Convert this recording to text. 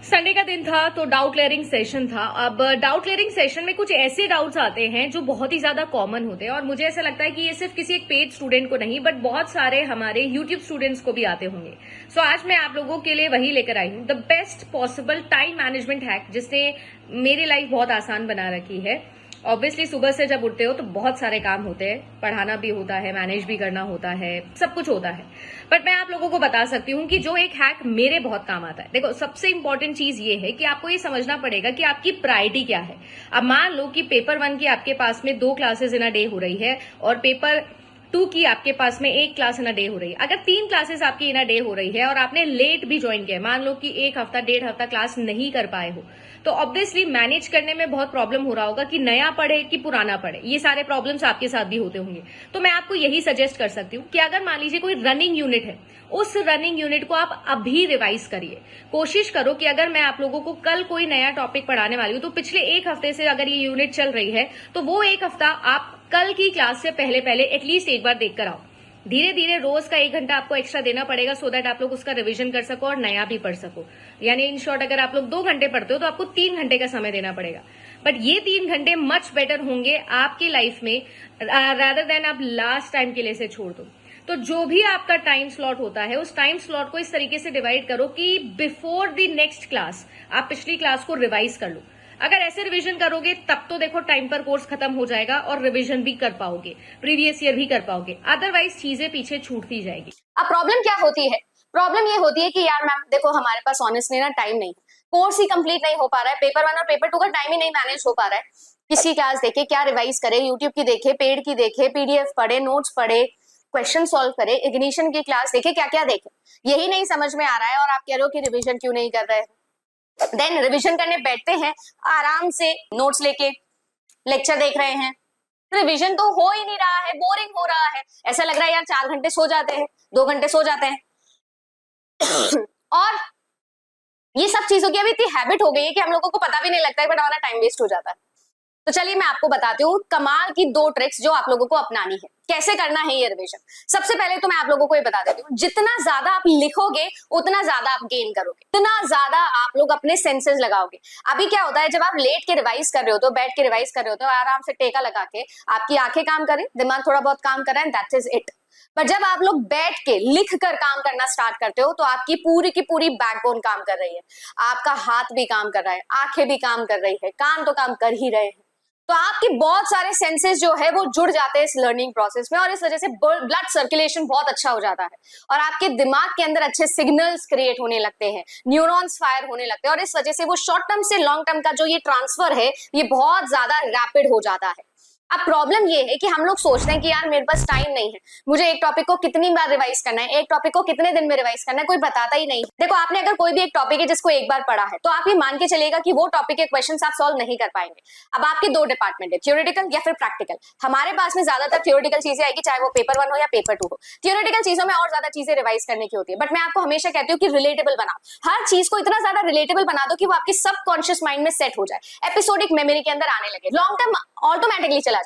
Sunday का दिन था तो डाउट क्लियरिंग सेशन था। अब डाउट क्लियरिंग सेशन में कुछ ऐसे डाउट्स आते हैं जो बहुत ही ज्यादा कॉमन होते हैं और मुझे ऐसा लगता है कि ये सिर्फ किसी एक पेड स्टूडेंट को नहीं बट बहुत सारे हमारे यूट्यूब स्टूडेंट्स को भी आते होंगे। सो आज मैं आप लोगों के लिए वही लेकर आई हूँ, the best possible time management hack जिसने मेरी लाइफ बहुत आसान बना रखी है। ऑब्वियसली सुबह से जब उठते हो तो बहुत सारे काम होते हैं, पढ़ाना भी होता है, मैनेज भी करना होता है, सब कुछ होता है। बट मैं आप लोगों को बता सकती हूँ कि जो एक हैक मेरे बहुत काम आता है। देखो, सबसे इंपॉर्टेंट चीज ये है कि आपको ये समझना पड़ेगा कि आपकी प्रायोरिटी क्या है। अब मान लो कि पेपर 1 की आपके पास में 2 क्लासेस इन अ डे हो रही है और पेपर 2 की आपके पास में 1 क्लास इन अ डे हो रही है। अगर 3 क्लासेस आपकी इन अ डे हो रही है और आपने लेट भी ज्वाइन किया, मान लो कि 1 हफ्ता 1.5 हफ्ता क्लास नहीं कर पाए हो, तो ऑब्वियसली मैनेज करने में बहुत प्रॉब्लम हो रहा होगा कि नया पढ़े कि पुराना पढ़े। ये सारे प्रॉब्लम्स आपके साथ भी होते होंगे। तो मैं आपको यही सजेस्ट कर सकती हूँ कि अगर मान लीजिए कोई रनिंग यूनिट है, उस रनिंग यूनिट को आप अभी रिवाइज करिए। कोशिश करो कि अगर मैं आप लोगों को कल कोई नया टॉपिक पढ़ाने वाली हूँ तो पिछले 1 हफ्ते से अगर ये यूनिट चल रही है तो वो 1 हफ्ता आप कल की क्लास से पहले पहले एटलीस्ट एक बार देख कर आओ। धीरे धीरे रोज का 1 घंटा आपको एक्स्ट्रा देना पड़ेगा सो दैट आप लोग उसका रिवीजन कर सको और नया भी पढ़ सको। यानी इन शॉर्ट, अगर आप लोग 2 घंटे पढ़ते हो तो आपको 3 घंटे का समय देना पड़ेगा। बट ये 3 घंटे मच बेटर होंगे आपकी लाइफ में रादर देन आप लास्ट टाइम के लिए से छोड़ दो। तो जो भी आपका टाइम स्लॉट होता है उस टाइम स्लॉट को इस तरीके से डिवाइड करो कि बिफोर द नेक्स्ट क्लास आप पिछली क्लास को रिवाइज कर लो। अगर ऐसे रिवीजन करोगे तब तो देखो टाइम पर कोर्स खत्म हो जाएगा और रिवीजन भी कर पाओगे, प्रीवियस ईयर भी कर पाओगे। अदरवाइज चीजें पीछे छूटती जाएगी। अब प्रॉब्लम क्या होती है? प्रॉब्लम ये होती है कि यार मैम देखो, हमारे पास ऑनेस्टली ना टाइम नहीं है, कोर्स ही कंप्लीट नहीं हो पा रहा है, पेपर 1 और पेपर 2 का टाइम ही नहीं मैनेज हो पा रहा है। किसकी क्लास देखे, क्या रिवाइज करे, यूट्यूब की देखे, पेड की देखे, पीडीएफ पढ़े, नोट्स पढ़े, क्वेश्चन सॉल्व करे, इग्निशन की क्लास देखे, क्या क्या देखे, यही नहीं समझ में आ रहा है। और आप कह रहे हो कि रिविजन क्यों नहीं कर रहे? देन रिविजन करने बैठते हैं, आराम से नोट्स लेके लेक्चर देख रहे हैं, रिविजन तो हो ही नहीं रहा है, बोरिंग हो रहा है, ऐसा लग रहा है यार 4 घंटे सो जाते हैं, 2 घंटे सो जाते हैं। और ये सब चीजों की अभी इतनी हैबिट हो गई है कि हम लोगों को पता भी नहीं लगता है, बट हमारा टाइम वेस्ट हो जाता है। तो चलिए मैं आपको बताती हूँ कमाल की 2 ट्रिक्स जो आप लोगों को अपनानी है, कैसे करना है ये रिवीजन। सबसे पहले तो मैं आप लोगों को ये बता देती हूँ, जितना ज्यादा आप लिखोगे उतना ज्यादा आप गेन करोगे, उतना ज्यादा आप लोग अपने सेंसेस लगाओगे। अभी क्या होता है, जब आप लेट के रिवाइज कर रहे हो तो बैठ के रिवाइज कर रहे हो तो आराम से टेका लगा के आपकी आंखें काम करें, दिमाग थोड़ा बहुत काम कर रहा है, दैट इज इट। पर जब आप लोग बैठ के लिख कर काम करना स्टार्ट करते हो तो आपकी पूरी की पूरी बैकबोन काम कर रही है, आपका हाथ भी काम कर रहा है, आंखें भी काम कर रही है, कान तो काम कर ही रहे हैं। तो आपके बहुत सारे सेंसेस जो है वो जुड़ जाते हैं इस लर्निंग प्रोसेस में और इस वजह से ब्लड सर्कुलेशन बहुत अच्छा हो जाता है और आपके दिमाग के अंदर अच्छे सिग्नल्स क्रिएट होने लगते हैं, न्यूरॉन्स फायर होने लगते हैं और इस वजह से वो शॉर्ट टर्म से लॉन्ग टर्म का जो ये ट्रांसफर है ये बहुत ज्यादा रैपिड हो जाता है। अब प्रॉब्लम ये है कि हम लोग सोचते हैं कि यार मेरे पास टाइम नहीं है, मुझे एक टॉपिक को कितनी बार रिवाइज करना है, एक टॉपिक को कितने दिन में रिवाइज करना है, कोई बताता ही नहीं। देखो, आपने अगर कोई भी एक टॉपिक है जिसको एक बार पढ़ा है तो आप ये मान के चलेगा कि वो टॉपिक के क्वेश्चंस आप सॉल्व नहीं कर पाएंगे। अब आपके 2 डिपार्टमेंट है, थ्योरेटिकल या फिर प्रैक्टिकल। हमारे पास में ज्यादातर थ्योरेटिकल चीजें आएगी, चाहे वो पेपर 1 हो या पेपर 2 हो। थ्योरेटिकल चीजों में और ज्यादा चीजें रिवाइज करने की होती है, बट मैं आपको हमेशा कहती हूँ कि रिलेटेबल बनाओ, हर चीज को इतना ज्यादा रिलेटेबल बना दो कि वो आपके सबकॉन्शियस माइंड में सेट हो जाए, एपिसोडिक मेमोरी के अंदर आने लगे, लॉन्ग टर्म ऑटोमेटिकली चला